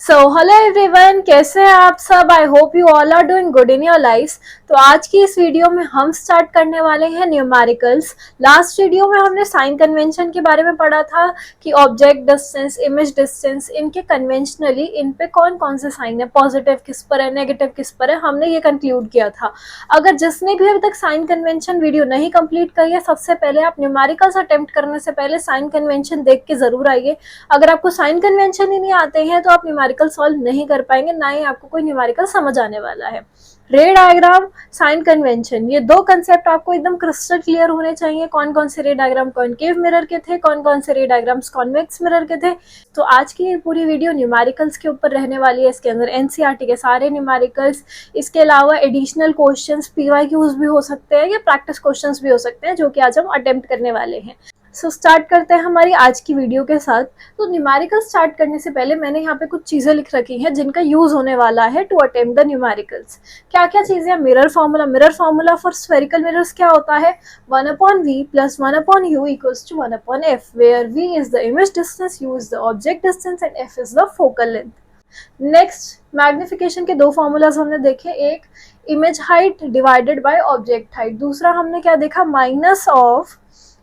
Hello everyone, कैसे हैं आप सब। I hope you all are doing good in your lifes. तो आज की इस वीडियो में हम स्टार्ट करने वाले हैं न्यूमेरिकल्स। लास्ट वीडियो में हमने साइन कन्वेंशन के बारे में पढ़ा था कि ऑब्जेक्ट डिस्टेंस, इमेज डिस्टेंस, इनके कन्वेंशनली इन पे कौन कौन से साइन है, पॉजिटिव किस पर है, नेगेटिव किस पर है, हमने ये कंक्लूड किया था। अगर जिसने भी अभी तक साइन कन्वेंशन वीडियो नहीं कंप्लीट करी है, सबसे पहले आप न्यूमेरिकल्स अटेम्प्ट करने से पहले साइन कन्वेंशन देख के जरूर आइए। अगर आपको साइन कन्वेंशन ही नहीं आते हैं तो आप न्यूमेरिकल सॉल्व नहीं कर पाएंगे, ना ही आपको कोई न्यूमेरिकल समझ आने वाला है। रे डायग्राम, साइन कन्वेंशन, ये दो कंसेप्ट आपको एकदम क्रिस्टल क्लियर होने चाहिए। कौन कौन से रे डायग्राम कॉनकेव मिरर के थे, कौन कौन से रे डायग्राम्स कॉन्वेक्स मिरर के थे। तो आज की ये पूरी वीडियो न्यूमेरिकल्स के ऊपर रहने वाली है। इसके अंदर एनसीईआरटी के सारे न्यूमेरिकल्स, इसके अलावा एडिशनल क्वेश्चंस, पीवाईक्यूज भी हो सकते हैं या प्रैक्टिस क्वेश्चंस भी हो सकते हैं, जो कि आज हम अटेम्प्ट करने वाले हैं। स्टार्ट करते हैं हमारी आज की वीडियो के साथ। तो न्यूमेरिकल स्टार्ट करने से पहले मैंने यहाँ पे कुछ चीजें लिख रखी हैं जिनका यूज होने वाला है टू अटेम्प्ट द न्यूमेरिकल्स। क्या क्या चीजें हैं? Mirror formula for spherical mirrors क्या होता है? 1/v + 1/u = 1/f, where v is the image distance, u is the object distance and f is the focal length। Next, magnification के दो formulas हमने देखे, एक image height divided by object height, दूसरा हमने क्या देखा, minus of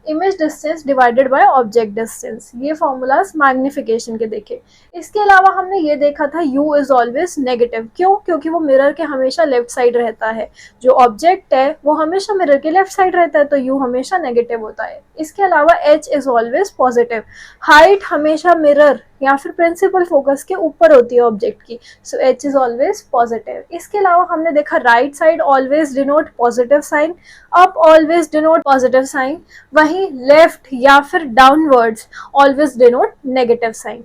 image distance divided by object distance. ये फॉर्मूलाज मैग्निफिकेशन के देखे। इसके अलावा हमने ये देखा था u इज ऑलवेज नेगेटिव। क्यों? क्योंकि वो मिरर के हमेशा लेफ्ट साइड रहता है। जो ऑब्जेक्ट है वो हमेशा मिरर के लेफ्ट साइड रहता है, तो u हमेशा नेगेटिव होता है। इसके अलावा h is always positive. Height हमेशा मिरर या फिर प्रिंसिपल फोकस के ऊपर होती है ऑब्जेक्ट की, so h is always positive. इसके अलावा हमने देखा right side always denote positive sign, up always denote positive sign, वहीं लेफ्ट या फिर downwards always denote negative sign.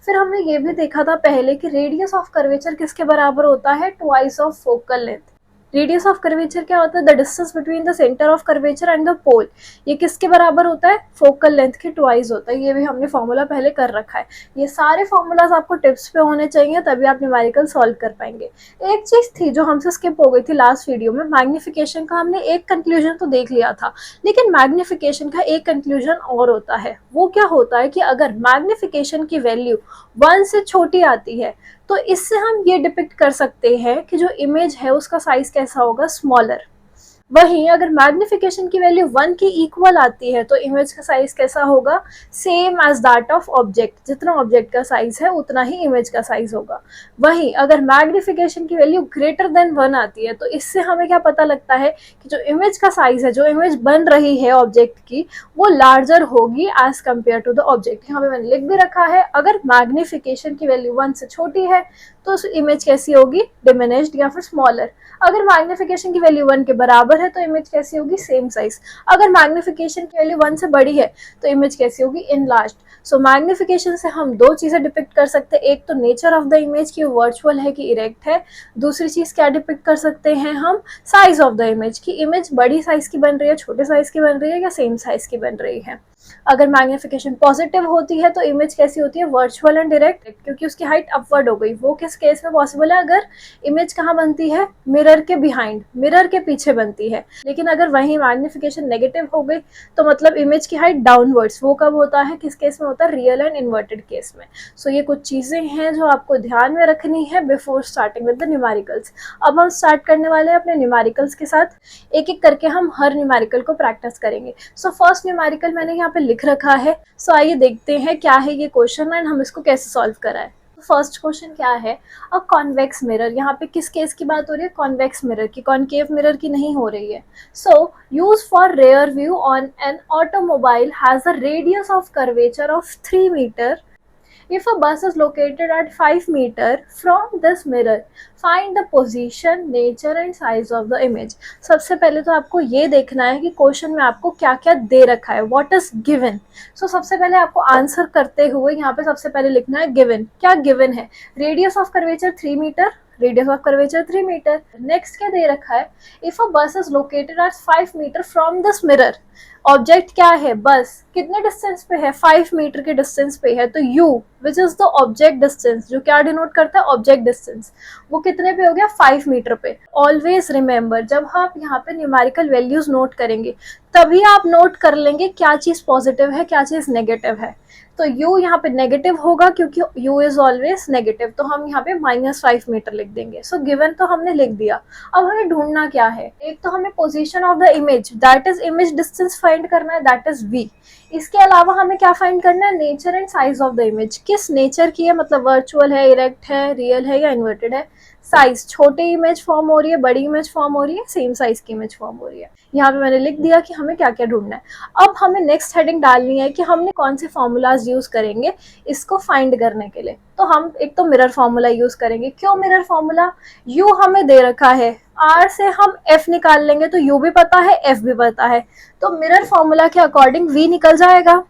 फिर हमने ये भी देखा था पहले कि रेडियस ऑफ कर्वेचर किसके बराबर होता है? Twice of focal length. Radius of curvature क्या होता है? The distance between the centre of curvature and the pole. ये किसके बराबर होता है? फोकल लेंथ के ट्वाइस होता है। ये भी हमने फॉर्मूला पहले कर रखा है। ये सारे फॉर्मूलाज आपको टिप्स पे होने चाहिए, तभी आप न्यूमेरिकल सॉल्व कर पाएंगे। एक चीज थी जो हमसे स्किप हो गई थी लास्ट वीडियो में, मैग्निफिकेशन का हमने एक कंक्लूजन तो देख लिया था, लेकिन मैग्निफिकेशन का एक कंक्लूजन और होता है। वो क्या होता है कि अगर मैग्निफिकेशन की वैल्यू 1 से छोटी आती है तो इससे हम ये डिपिक्ट कर सकते हैं कि जो इमेज है उसका साइज कैसा होगा, स्मॉलर। वहीं अगर मैग्निफिकेशन की वैल्यू 1 के इक्वल आती है तो इमेज का साइज कैसा होगा? Same as that of object. जितना ऑब्जेक्ट का साइज है उतना ही इमेज का साइज होगा। वहीं अगर मैग्निफिकेशन की वैल्यू ग्रेटर देन 1 आती है तो इससे हमें क्या पता लगता है कि जो इमेज का साइज है, जो इमेज बन रही है ऑब्जेक्ट की, वो लार्जर होगी as compare to the object. यहाँ पे मैंने लिख भी रखा है, अगर मैग्निफिकेशन की वैल्यू 1 से छोटी है तो उस इमेज कैसी होगी? डिमिनिश्ड या फिर स्मॉलर। अगर मैग्निफिकेशन की वैल्यू 1 के बराबर है तो इमेज कैसी होगी? Same size. अगर मैग्निफिकेशन की वैल्यू 1 से बड़ी है तो इमेज कैसी होगी? इनलार्ज्ड। सो मैग्निफिकेशन से हम दो चीजें डिपिक्ट कर सकते हैं, एक तो नेचर ऑफ द इमेज की वर्चुअल है कि इरेक्ट है, दूसरी चीज क्या डिपिक्ट कर सकते हैं हम? साइज ऑफ द इमेज की इमेज बड़ी साइज की बन रही है, छोटे साइज की बन रही है या सेम साइज की बन रही है। अगर मैग्निफिकेशन पॉजिटिव होती है तो इमेज कैसी होती है? वर्चुअल एंड डायरेक्ट, क्योंकि उसकी हाइट अपवर्ड हो गई। वो किस केस में पॉसिबल है? अगर इमेज कहाँ बनती है? मिरर के बिहाइंड, मिरर के पीछे बनती है। लेकिन अगर वही मैग्निफिकेशन नेगेटिव हो गई तो मतलब इमेज की हाइट डाउनवर्ड्स। वो कब होता है? किस केस में होता है? रियल एंड इन्वर्टेड केस में। सो ये कुछ चीजें हैं जो आपको ध्यान में रखनी है before starting with the numericals. अब हम स्टार्ट करने वाले हैं अपने न्यूमेरिकल्स के साथ। एक एक करके हम हर न्यूमेरिकल को प्रैक्टिस करेंगे। सो फर्स्ट न्यूमेरिकल मैंने यहाँ पे लिख रखा है। सो आइए देखते हैं क्या है ये क्वेश्चन एंड हम इसको कैसे सॉल्व कराएं। फर्स्ट क्वेश्चन क्या है? A convex mirror. यहाँ पे किस केस की बात हो रही है? कॉन्वेक्स मिरर की, कॉनकेव मिरर की नहीं हो रही है। So use for rear view on an automobile has a radius of curvature of 3 metre. If a bus is located at 5 meter from this mirror, find the position, nature and size of the image। सबसे पहले तो आपको ये देखना है कि question में आपको क्या क्या दे रखा है, what is given। So सबसे पहले आपको आंसर करते हुए यहाँ पे सबसे पहले लिखना है given। क्या given है? Radius of curvature 3 metre, radius of curvature 3 metre. Next क्या दे रखा है? If a bus is located at 5 metre from this mirror. Object क्या है, बस कितने डिस्टेंस पे है, 5 मीटर के डिस्टेंस पे है, तो u which is the object distance, जो क्या डिनोट करता है, ऑब्जेक्ट डिस्टेंस, वो कितने पे हो गया, 5 मीटर पे। ऑलवेज रिमेंबर, जब आप यहाँ पे न्यूमेरिकल वैल्यूज नोट करेंगे तभी आप नोट कर लेंगे क्या चीज पॉजिटिव है क्या चीज नेगेटिव है। तो u यहाँ पे नेगेटिव होगा क्योंकि u इज ऑलवेज नेगेटिव, तो हम यहाँ पे -5 मीटर लिख देंगे। सो गिवन तो हमने लिख दिया। अब हमें ढूंढना क्या है, एक तो हमें position of the image, that is image distance find करना है, दैट इज v। इसके अलावा हमें क्या फाइंड करना है, nature and size of the image, किस नेचर की है, मतलब वर्चुअल है, इरेक्ट है, रियल है या इन्वर्टेड है। साइज, छोटी इमेज फॉर्म हो रही है, बड़ी इमेज फॉर्म हो रही है, सेम साइज की इमेज फॉर्म हो रही है। यहाँ पे मैंने लिख दिया कि हमें क्या क्या ढूंढना है। अब हमें नेक्स्ट हेडिंग डालनी है कि हमने कौन से फॉर्मूलाज यूज करेंगे इसको फाइंड करने के लिए। तो हम एक तो मिरर फॉर्मूला यूज करेंगे। क्यों मिरर फॉर्मूला, u हमें दे रखा है, r से हम f निकाल लेंगे तो u भी पता है f भी पता है, तो मिरर फॉर्मूला के अकॉर्डिंग v निकल जाएगा।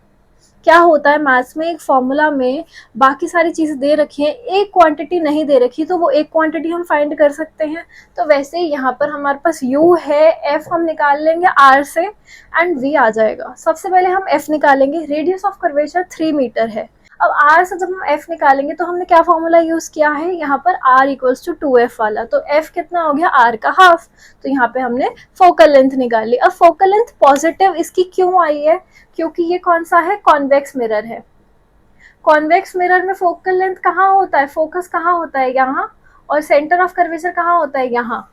क्या होता है मैथ्स में, एक फॉर्मूला में बाकी सारी चीजें दे रखी है, एक क्वांटिटी नहीं दे रखी, तो वो एक क्वांटिटी हम फाइंड कर सकते हैं। तो वैसे ही यहाँ पर हमारे पास u है, f हम निकाल लेंगे r से एंड v आ जाएगा। सबसे पहले हम f निकालेंगे, रेडियस ऑफ कर्वेचर 3 मीटर है। अब r से जब हम f निकालेंगे तो हमने क्या फॉर्मूला यूज किया है यहाँ पर, r इक्वल्स टू 2f वाला, तो f कितना हो गया, r का हाफ। तो यहाँ पे हमने फोकल लेंथ निकाली। अब फोकल लेंथ पॉजिटिव इसकी क्यों आई है, क्योंकि ये कौन सा है, कॉन्वेक्स मिरर है। कॉन्वेक्स मिरर में फोकल लेंथ कहाँ होता है, फोकस कहाँ होता है, यहाँ, और सेंटर ऑफ कर्वेचर कहाँ होता है, यहाँ,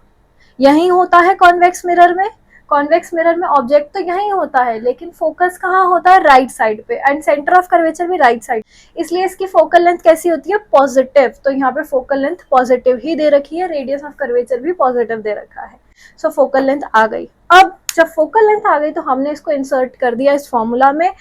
यही होता है कॉन्वेक्स मिरर में। कॉन्वेक्स मिरर में ऑब्जेक्ट तो यही होता है, लेकिन फोकस कहाँ होता है, राइट साइड पे, एंड सेंटर ऑफ कर्वेचर भी राइट साइड, इसलिए इसकी फोकल लेंथ कैसी होती है, पॉजिटिव। तो यहाँ पे फोकल लेंथ पॉजिटिव ही दे रखी है, रेडियस ऑफ कर्वेचर भी पॉजिटिव दे रखा है। सो फोकल लेंथ आ गई। अब जब फोकल लेंथ आ गई तो हमने इसको इंसर्ट कर दिया इस फॉर्मूला में।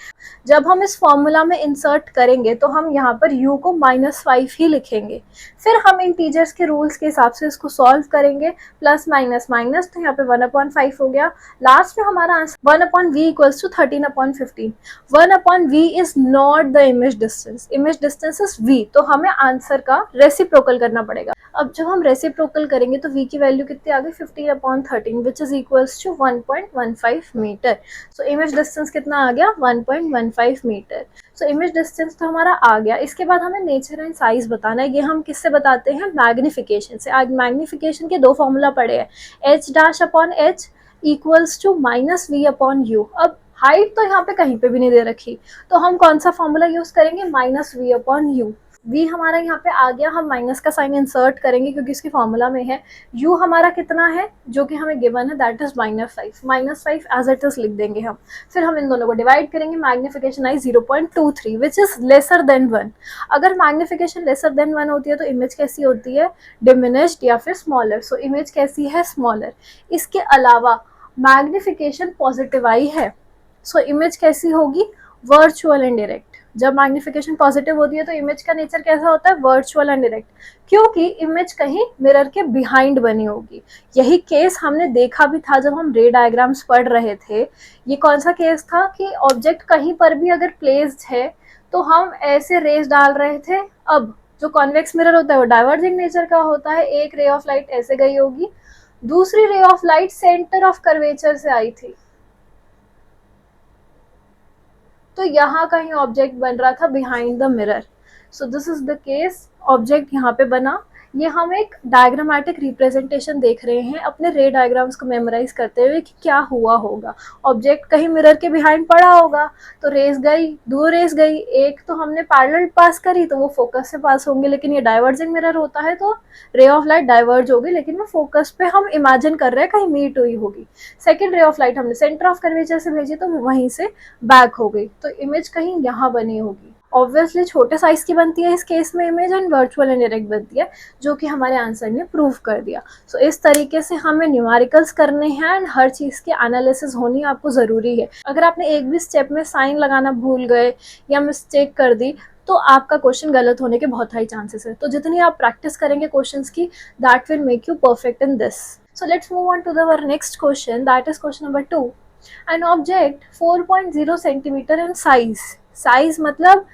जब हम इस फॉर्मूला में इंसर्ट करेंगे तो हम यहाँ पर u को -5 ही लिखेंगे। फिर हम इंटीजर्स के रूल्स के हिसाब से इसको सॉल्व करेंगे, प्लस माइनस माइनस, तो यहाँ पे 1/5 हो गया। लास्ट में हमारा answer 1/v equals to 13/15। 1/v is not the image distance, image distance is v, तो हमें आंसर का रेसिप्रोकल करना पड़ेगा। अब जब हम रेसिप्रोकल करेंगे तो v की वैल्यू कितनी आ गई, 15/13 which is equals to 1.15 metre. So image distance कितना आ गया, 1.15 मीटर। सो इमेज डिस्टेंस तो हमारा आ गया। इसके बाद हमें नेचर एंड साइज बताना है। ये हम किससे बताते हैं, मैग्निफिकेशन से। आज मैग्निफिकेशन के दो फॉर्मूला पढ़े हैं, h' इक्वल्स टू -v/u। अब हाइट तो यहाँ पे कहीं पे भी नहीं दे रखी, तो हम कौन सा फॉर्मूला यूज करेंगे, -v/u। v हमारा यहाँ पे आ गया, हम माइनस का साइन इंसर्ट करेंगे क्योंकि इसकी फॉर्मूला में है। u हमारा कितना है, जो कि हमें गिवन है, that is -5 as it is लिख देंगे हम। फिर हम इन दोनों को डिवाइड करेंगे, magnification I 0.23 which is lesser than 1। अगर मैग्निफिकेशन लेसर देन 1 होती है तो इमेज कैसी होती है, डिमिनिश्ड या फिर स्मॉलर। सो इमेज कैसी है, स्मॉलर। इसके अलावा मैग्निफिकेशन पॉजिटिव आई है, सो इमेज कैसी होगी, वर्चुअल एंड डायरेक्ट। जब मैग्निफिकेशन पॉजिटिव होती है तो इमेज का नेचर कैसा होता है, वर्चुअल एंड डायरेक्ट, क्योंकि इमेज कहीं मिरर के बिहाइंड बनी होगी। यही केस हमने देखा भी था जब हम रे डायग्राम्स पढ़ रहे थे। ये कौन सा केस था कि ऑब्जेक्ट कहीं पर भी अगर प्लेस्ड है तो हम ऐसे रेज डाल रहे थे। अब जो कॉन्वेक्स मिरर होता है वो डाइवर्जिंग नेचर का होता है, एक रे ऑफ लाइट ऐसे गई होगी, दूसरी ray of light centre of curvature से आई थी, तो यहाँ कहीं ऑब्जेक्ट बन रहा था behind the mirror. So this is the case, object यहाँ पे बना। ये हम एक डायग्रामेटिक रिप्रेजेंटेशन देख रहे हैं अपने रे डायग्राम्स को मेमोराइज करते हुए कि क्या हुआ होगा। ऑब्जेक्ट कहीं मिरर के बिहाइंड पड़ा होगा, तो रेस गई, दो रेस गई, एक तो हमने पैरेलल पास करी तो वो फोकस से पास होंगे, लेकिन ये डाइवर्जिंग मिरर होता है तो रे ऑफ लाइट डाइवर्ज होगी, लेकिन वो फोकस पे हम इमेजिन कर रहे हैं कहीं मीट हुई होगी। सेकेंड रे ऑफ लाइट हमने सेंटर ऑफ कर्वेचर से भेजी तो वहीं से बैक हो गई, तो इमेज कहीं यहाँ बनी होगी। ऑब्वियसली छोटे साइज की बनती है इस केस में image, and virtual and direct बनती है, जो कि हमारे आंसर ने प्रूव कर दिया। सो इस तरीके से हमें न्यूमेरिकल्स करने हैं एंड हर चीज़ की एनालिसिस होनी आपको ज़रूरी है। अगर आपने एक भी स्टेप में साइन लगाना भूल गए या मिस्टेक कर दी तो आपका क्वेश्चन गलत होने के बहुत हाई चांसेस है। तो जितनी आप प्रैक्टिस करेंगे क्वेश्चंस की, that will make you perfect in this. So let's move on to the next question, that is question number 2। An object 4.0 centimetre in size, size मतलब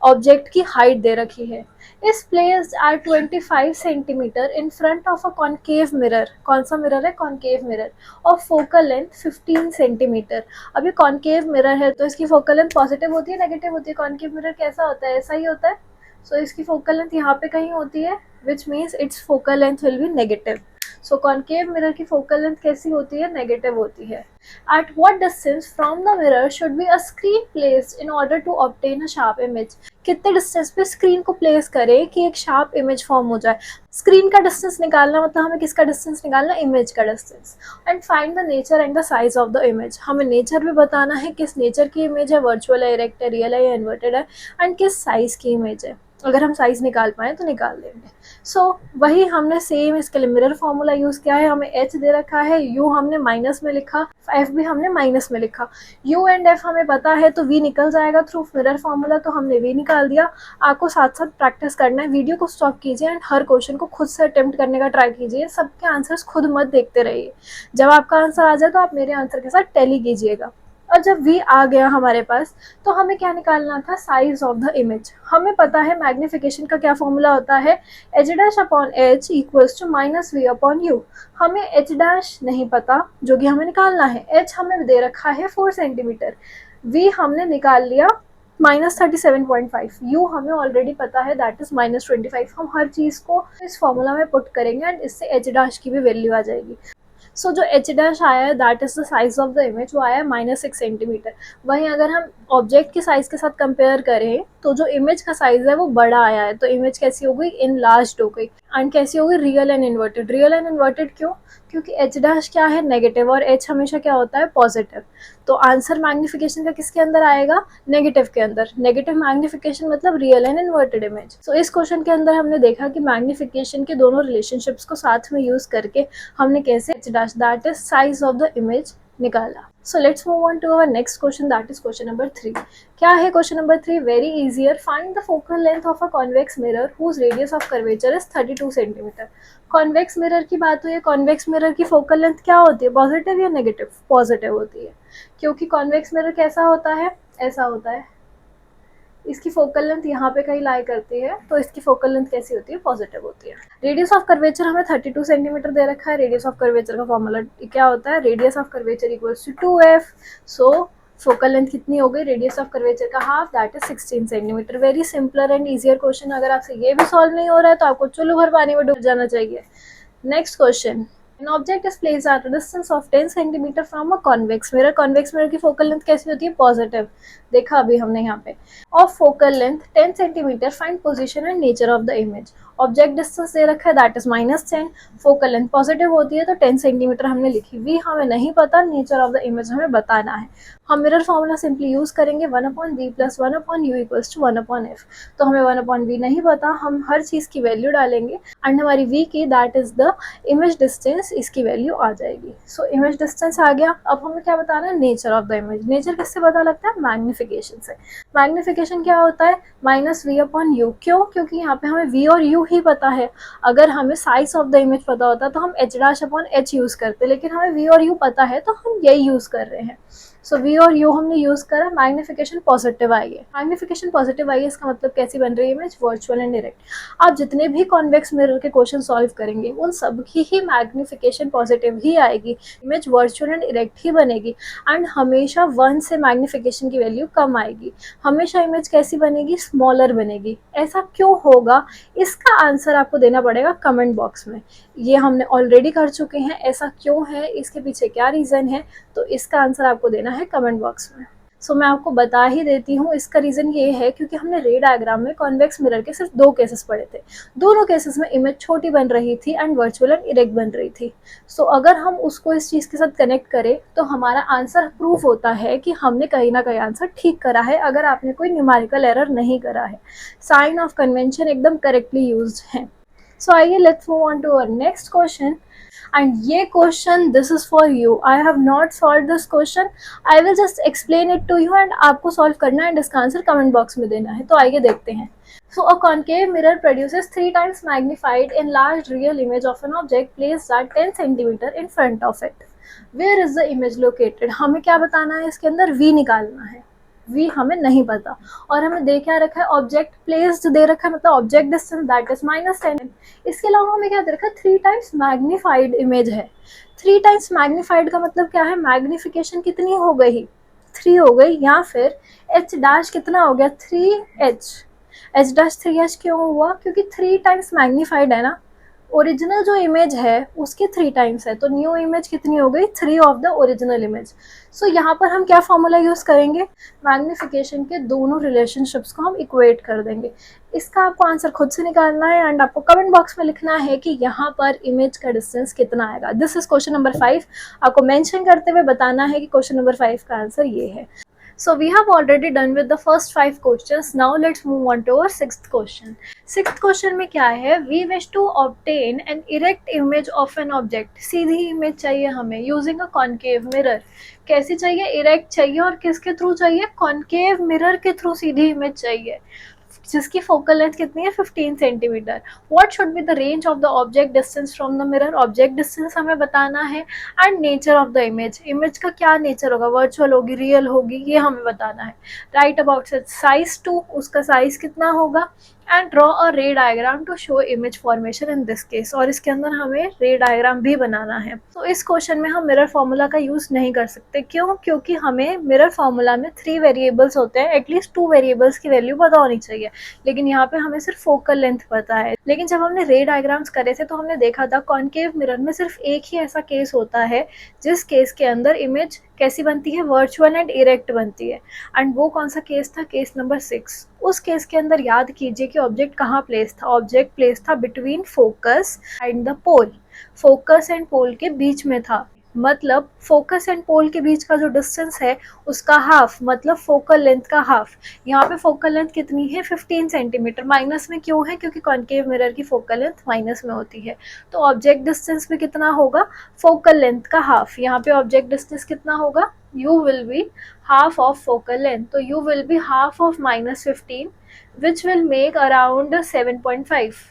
ऑब्जेक्ट की हाइट दे रखी है, is placed at 25 centimetre in front of a concave mirror. कौन सा mirror है? Concave mirror. और focal length 15 centimetre. अब ये कॉनकेव मिरर है तो इसकी फोकल लेंथ पॉजिटिव होती है नेगेटिव होती है? कॉनकेव मिरर कैसा होता है? ऐसा ही होता है। सो इसकी फोकल लेंथ यहाँ पे कहीं होती है, which means it's focal length will be negative. So concave mirror की फोकल लेंथ कैसी होती है? नेगेटिव होती है। At what distance from the mirror should be a screen placed in order to obtain a sharp image? कितने distance पे screen को place करें कि एक शार्प इमेज फॉर्म हो जाए? स्क्रीन का डिस्टेंस निकालना मतलब हमें किसका डिस्टेंस निकालना? इमेज का distance. And find the nature and the size of the image. हमें नेचर भी बताना है, किस नेचर की इमेज है, वर्चुअल है, इरेक्ट है, रियल है या इन्वर्टेड है, एंड किस साइज की इमेज है। अगर हम साइज निकाल पाए तो निकाल देंगे। सो वही हमने सेम इसके लिए मिरर फॉर्मूला यूज किया है। हमें h दे रखा है, u हमने माइनस में लिखा, f भी हमने माइनस में लिखा। u एंड f हमें पता है तो v निकल जाएगा थ्रू मिरर फॉर्मूला, तो हमने v निकाल दिया। आपको साथ साथ प्रैक्टिस करना है, वीडियो को स्टॉप कीजिए एंड हर क्वेश्चन को खुद से अटेम्प्ट करने का ट्राई कीजिए। सबके आंसर्स खुद मत देखते रहिए। जब आपका आंसर आ जाए तो आप मेरे आंसर के साथ टैली कीजिएगा। और जब v आ गया हमारे पास तो हमें क्या निकालना था? Size of the image. हमें पता है मैग्निफिकेशन का क्या फॉर्मूला होता है, h dash upon h equals to minus v upon u. हमें h डैश नहीं पता जो कि हमें निकालना है। h हमें दे रखा है 4 सेंटीमीटर, v हमने निकाल लिया -37.5, यू हमें ऑलरेडी पता है दैट इज -25। हम हर चीज़ को इस फॉर्मूला में पुट करेंगे एंड इससे h डैश की भी वैल्यू आ जाएगी। सो जो h डैश आया है that is the size of the image, वो आया है -6 सेंटीमीटर। वहीं अगर हम ऑब्जेक्ट के साइज के साथ कंपेयर करें तो जो इमेज का साइज है वो बड़ा आया है, तो इमेज कैसी हो गई? इनलार्ज्ड हो गई। एंड कैसी हो गई? Real and inverted. Real and inverted क्यों? क्योंकि h डैश क्या है? नेगेटिव, और h हमेशा क्या होता है? पॉजिटिव। तो आंसर मैग्निफिकेशन का किसके अंदर आएगा? नेगेटिव के अंदर। नेगेटिव मैग्निफिकेशन मतलब रियल एंड इन्वर्टेड इमेज। सो इस क्वेश्चन के अंदर हमने देखा कि मैग्निफिकेशन के दोनों रिलेशनशिप्स को साथ में यूज करके हमने कैसे h dash that is size of the image निकाला। So let's move on to our next question, that is question number 3। क्या है question number 3? Very easier. Find the focal length of a convex mirror whose radius of curvature is 32 centimetre. Convex mirror की बात हुई है। Convex mirror की focal length क्या होती है? पॉजिटिव या नेगेटिव? पॉजिटिव होती है, क्योंकि कॉन्वेक्स मिरर कैसा होता है? ऐसा होता है। इसकी फोकल लेंथ यहाँ पे कहीं लाई करती है, तो इसकी फोकल लेंथ कैसी होती है? पॉजिटिव होती है। रेडियस ऑफ कर्वेचर हमें 32 सेंटीमीटर दे रखा है। रेडियस ऑफ कर्वेचर का फॉर्मूला क्या होता है? Radius of curvature equals to 2f। So focal length कितनी हो गई? रेडियस ऑफ कर्वेचर का half, that is 16 centimetre. Very simpler and easier question. अगर आपसे ये भी सॉल्व नहीं हो रहा है तो आपको चुल्लू भर पानी में डूब जाना चाहिए। Next question, An object is placed at a distance of 10 cm from a convex mirror. Convex mirror की फोकल लेंथ कैसी होती है? पॉजिटिव। देखा अभी हमने यहाँ पे। Of focal length 10 cm, find position and nature of the image. Object distance दे रखा है that is -10, focal length positive होती है तो 10 सेंटीमीटर हमने लिखी। वी हमें नहीं पता, नेचर ऑफ द इमेज हमें बताना है। हम मिरर फॉर्मूला सिंपली यूज करेंगे 1/v + 1/u equals to 1/f। तो हमें 1/v नहीं पता, हम हर चीज़ की वैल्यू डालेंगे एंड हमारी v की that is the image distance, इसकी वैल्यू आ जाएगी। सो इमेज डिस्टेंस आ गया। अब हमें क्या बताना है? Nature of the image. Nature किससे पता लगता है? मैग्निफिकेशन से। मैग्निफिकेशन क्या होता है? -v/u। क्यों? क्योंकि यहाँ पे हमें v और u ही पता है। अगर हमें साइज ऑफ द इमेज पता होता तो हम h'/h यूज करते, लेकिन हमें v और u पता है तो हम यही यूज कर रहे हैं। सो v और u हमने यूज करा, मैग्निफिकेशन पॉजिटिव आई है। मैग्निफिकेशन पॉजिटिव आई है, इसका मतलब कैसी बन रही है इमेज? Virtual and direct. आप जितने भी कॉन्वेक्स मिरर के क्वेश्चन सॉल्व करेंगे उन सब की ही मैग्निफिकेशन पॉजिटिव ही आएगी, इमेज वर्चुअल एंड डायरेक्ट ही बनेगी। एंड हमेशा 1 से मैग्निफिकेशन की वैल्यू कम आएगी। हमेशा इमेज कैसी बनेगी? स्मॉलर बनेगी। ऐसा क्यों होगा? इसका आंसर आपको देना पड़ेगा कमेंट बॉक्स में। ये हमने ऑलरेडी कर चुके हैं। ऐसा क्यों है, इसके पीछे क्या रीज़न है, तो इसका आंसर आपको देना है कमेंट बॉक्स में। सो मैं आपको बता ही देती हूँ। इसका रीज़न ये है क्योंकि हमने रे डायग्राम में कॉन्वेक्स मिरर के सिर्फ 2 केसेस पढ़े थे। दोनों केसेस में इमेज छोटी बन रही थी एंड वर्चुअल एंड इरेक्ट बन रही थी। सो अगर हम उसको इस चीज़ के साथ कनेक्ट करें तो हमारा आंसर प्रूफ होता है कि हमने कहीं ना कहीं आंसर ठीक करा है, अगर आपने कोई न्यूमेरिकल एरर नहीं करा है। साइन ऑफ कन्वेंशन एकदम करेक्टली यूज्ड है। सो आइए let's move on to our next question. And ये question this is for you. I have not solve this question, I will just explain it to you and आपको solve करना है and इसका answer comment box में देना है। तो आइए देखते हैं। So a concave mirror produces 3 times magnified enlarged real image of an object placed at 10 cm in front of it. Where is the image located? हमें क्या बताना है? इसके अंदर v निकालना है। वी हमें नहीं पता। और हमें दे क्या रखा है, ऑब्जेक्ट प्लेस्ड दे रखा है, मतलब ऑब्जेक्ट डिस्टेंस दैट इज -10। इसके अलावा हमें क्या दे रखा है, 3 टाइम्स मैग्नीफाइड इमेज है। 3 टाइम्स मैग्नीफाइड का मतलब क्या है, मैग्निफिकेशन कितनी हो गई, 3 हो गई, या फिर एच डैश कितना हो गया, 3h। एच डैश 3h क्यों हुआ, क्योंकि 3 टाइम्स मैग्नीफाइड है ना, ओरिजिनल जो इमेज है उसके 3 टाइम्स है, तो न्यू इमेज कितनी हो गई, 3 ऑफ द ओरिजिनल इमेज। सो यहाँ पर हम क्या फॉर्मूला यूज करेंगे, मैग्निफिकेशन के दोनों रिलेशनशिप्स को हम इक्वेट कर देंगे। इसका आपको आंसर खुद से निकालना है एंड आपको कमेंट बॉक्स में लिखना है कि यहाँ पर इमेज का डिस्टेंस कितना आएगा। This is question number 5। आपको मेंशन करते हुए बताना है कि क्वेश्चन नंबर 5 का आंसर ये है। So we have already done with the first 5 questions. Now let's move on to our 6th question. 6th question में क्या है, we wish to obtain an erect image of an object. Sidhi image चाहिए हमें using a concave mirror. कैसी चाहिए, erect चाहिए, और किसके थ्रू चाहिए, कॉन्केव मिरर के थ्रू सीधी इमेज चाहिए, जिसकी फोकल लेंथ कितनी है, 15 centimetre. What should be the range of the object distance from the mirror, object distance हमें बताना है, and nature of the image, image का क्या नेचर होगा, वर्चुअल होगी, रियल होगी, ये हमें बताना है। राइट अबाउट इट साइज 2, उसका साइज कितना होगा, and draw a ray diagram to show image formation in this case, और इसके अंदर हमें रे डायग्राम भी बनाना है। तो इस क्वेश्चन में हम मिरर फॉर्मूला का यूज नहीं कर सकते, क्यों, क्योंकि हमें मिरर फॉर्मूला में 3 वेरिएबल्स होते हैं, एटलीस्ट 2 वेरिएबल्स की वैल्यू पता होनी चाहिए, लेकिन यहाँ पे हमें सिर्फ फोकल लेंथ पता है। लेकिन जब हमने रे डायग्राम्स करे थे तो हमने देखा था कॉन्केव मिरर में सिर्फ एक ही ऐसा केस होता है जिस केस के अंदर इमेज कैसी बनती है, वर्चुअल एंड इरेक्ट बनती है, एंड वो कौन सा केस था, केस नंबर 6। उस केस के अंदर याद कीजिए कि ऑब्जेक्ट कहाँ प्लेस था, ऑब्जेक्ट प्लेस था between focus and the pole, focus and pole के बीच में था, मतलब फोकस एंड पोल के बीच का जो डिस्टेंस है उसका हाफ, मतलब फोकल लेंथ का हाफ। यहाँ पे फोकल लेंथ कितनी है, 15 सेंटीमीटर, माइनस में क्यों है, क्योंकि कॉन्केव मिरर की फोकल लेंथ माइनस में होती है। तो ऑब्जेक्ट डिस्टेंस में कितना होगा, फोकल लेंथ का हाफ। यहाँ पे ऑब्जेक्ट डिस्टेंस कितना होगा, u will be half of focal length, तो u will be half of -15 which will make around 7.5।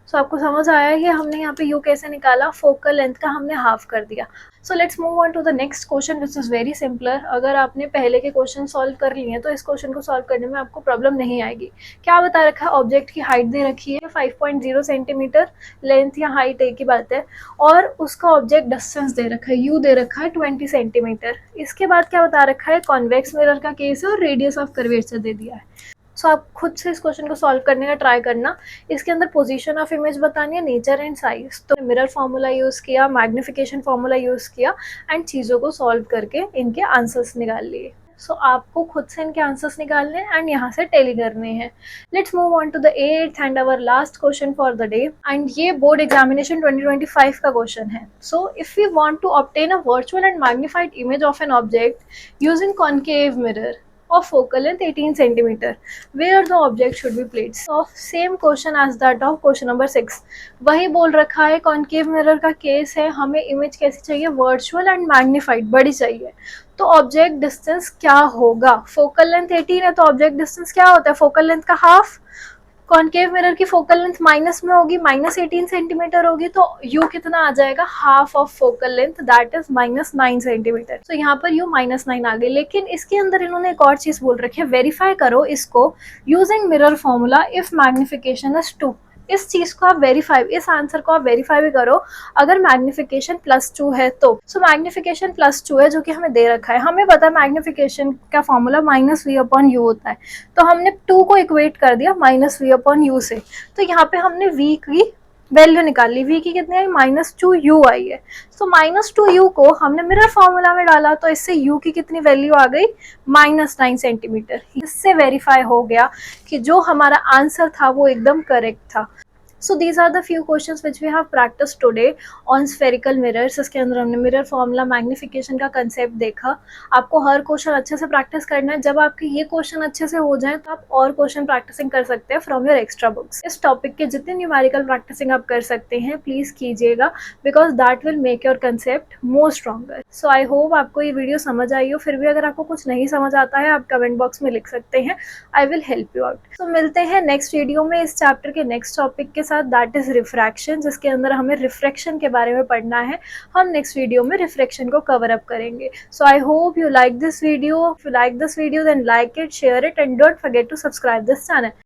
सो आपको समझ आया कि हमने यहाँ पे u कैसे निकाला, फोकल लेंथ का हमने हाफ कर दिया। So let's move on to the next question which is very simpler. अगर आपने पहले के क्वेश्चन सॉल्व कर लिए हैं तो इस क्वेश्चन को सॉल्व करने में आपको प्रॉब्लम नहीं आएगी। क्या बता रखा है, ऑब्जेक्ट की हाइट दे रखी है 5.0 सेंटीमीटर, लेंथ या हाइट एक ही बात है, और उसका ऑब्जेक्ट डिस्टेंस दे रखा है, u दे रखा है 20 सेंटीमीटर। इसके बाद क्या बता रखा है, कॉन्वेक्स मिरर का केस है और रेडियस ऑफ कर्वेचर दे दिया है। सो आप खुद से इस क्वेश्चन को सॉल्व करने का ट्राई करना। इसके अंदर पोजीशन ऑफ इमेज बतानी है, नेचर एंड साइज, तो मिरर फार्मूला यूज़ किया, मैग्निफिकेशन फार्मूला यूज़ किया, एंड चीज़ों को सॉल्व करके इनके आंसर्स निकाल लिए। सो आपको खुद से इनके आंसर्स निकालने हैं एंड यहाँ से टेली करने हैं। Let's move on to the 8th and our last question for the day, and ये बोर्ड एग्जामिनेशन 2025 का क्वेश्चन है। So if we want to obtain a virtual and magnified image of an object using concave mirror of focal length 18 centimeter, where the object should be placed. So same question as that of question number 6, वही बोल रखा है, concave mirror का case है, हमें image कैसी चाहिए, virtual and magnified, बड़ी चाहिए। तो ऑब्जेक्ट डिस्टेंस क्या होगा, फोकल लेंथ 18 है तो ऑब्जेक्ट डिस्टेंस क्या होता है, फोकल लेंथ का हाफ। कॉन्केव मिरर की फोकल लेंथ माइनस में होगी, -18 सेंटीमीटर होगी, तो u कितना आ जाएगा, half of focal length, that is -9 centimetre. तो यहाँ पर u -9 आ गई। लेकिन इसके अंदर इन्होंने एक और चीज बोल रखी है, वेरीफाई करो इसको using mirror formula if magnification is 2। इस चीज को आप वेरीफाई, इस आंसर को आप वेरीफाई भी करो अगर मैग्निफिकेशन +2 है तो। सो मैग्निफिकेशन +2 है जो कि हमें दे रखा है, हमें पता है मैग्निफिकेशन का फॉर्मूला -v/u होता है, तो हमने 2 को इक्वेट कर दिया -v/u से। तो यहाँ पे हमने v की वैल्यू निकाल ली, v की कितनी आई, -2u आई है। तो -2u को हमने मिरर फॉर्मूला में डाला, तो इससे u की कितनी वैल्यू आ गई, -9 सेंटीमीटर। इससे वेरीफाई हो गया कि जो हमारा आंसर था वो एकदम करेक्ट था। So these are the few questions which we have practiced today on spherical mirrors। इसके अंदर हमने मिरर फॉर्मूला, मैग्निफिकेशन का कंसेप्ट देखा। आपको हर क्वेश्चन अच्छे से प्रैक्टिस करना है। जब आपके ये क्वेश्चन अच्छे से हो जाए तो आप और क्वेश्चन प्रैक्टिसिंग कर सकते हैं फ्रॉम योर एक्स्ट्रा बुक्स। इस टॉपिक के जितने न्यूमेरिकल प्रैक्टिसिंग आप कर सकते हैं प्लीज कीजिएगा, because that will make your concept more stronger. So I hope आपको ये वीडियो समझ आई हो। फिर भी अगर आपको कुछ नहीं समझ आता है आप कमेंट बॉक्स में लिख सकते हैं, I will help you out. तो मिलते हैं नेक्स्ट वीडियो में इस चैप्टर के नेक्स्ट टॉपिक के साथ, दैट इज रिफ्रैक्शन, जिसके अंदर हमें रिफ्रैक्शन के बारे में पढ़ना है। हम नेक्स्ट वीडियो में रिफ्रैक्शन को कवर अप करेंगे। So I hope you like this video. If you like this video then like it, share it and don't forget to subscribe this channel.